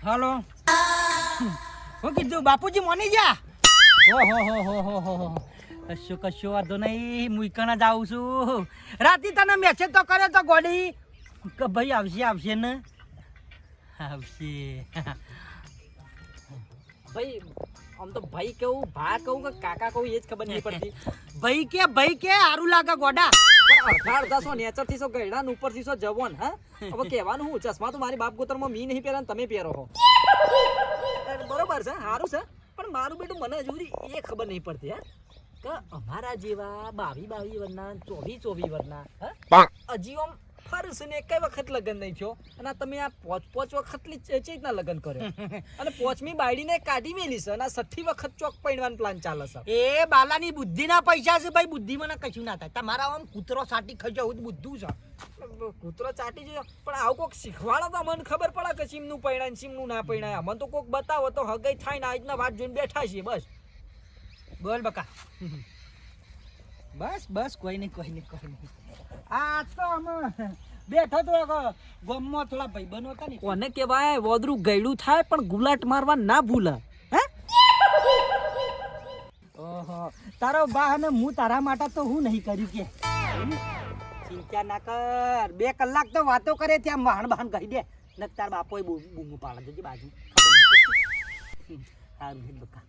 હાલો હું કીધું બાપુજી મોની જા ઓહો કશું વાંધો નહીં મુઈકણા જ આવું છું રાતે તને મેસેજ તો કર્યો તો ગોડી કે ભાઈ આવશે ને આવશે ભાઈ આમ તો ભાઈ કેવું ભા કહું કે કાકા કહું એ જ ખબર નહીં પડતી. ભાઈ કે હારું લાગે ગોડા પણ અડધા સો નેચર થી સો ગયડા ઉપર થી સો જવન હા હવે કહેવાનું હું ચશ્મા તો મારી બાપ ગોતરમાં મી નહીં પહેરા તમે પહેરો હો બરોબર છે સારું છે પણ મારું બેટું મને હજુ એ ખબર નહીં પડતી હા કે અમારા જેવા 22 વર્ષના 24 વર્ષના હા હજી આમ ફરસ ને કઈ વખત લગન નહીં થયો અને તમે આ પોચ વખત ચેતના લગન કર્યો અને પોચમી બાયડીને કાઢી મેલી છે અને 60 વખત ચોક પૈણવાનો પ્લાન ચાલે છે. એ બાલાની બુદ્ધિના પૈસા છે ભાઈ બુદ્ધિ મને કશું ના થાય તમારા આમ કૂતરો સાટી ખાઈ જાવ બુદ્ધું છે કૂતરો ચાટી જો પણ આવું કોક શીખવાડો તો મને ખબર પડે કે સીમનું પૈણાય સીમનું ના પૈણાય મને તો કોક બતાવો તો હગઈ થાય ને આજના વાત જોઈને બેઠા છીએ બસ બોલ બકા બસ કોઈ નહીં આ તો અમે બેઠો તો ગામમાં થોડા ભાઈબંધો હતા ને કોને કહેવાય વોદરું ગયડું થાય પણ ગુલાટ મારવા ના ભૂલા હે ઓહો તારો બા અને હું તારા માટે તો હું નહીં કર્યું કે ચિંતા ના કર 2 કલાક તો વાતો કરે ત્યાં વાહણ બહાન કહી દે ને તાર બાપોએ બૂમો પાડે જજે બાજુ સારું બકા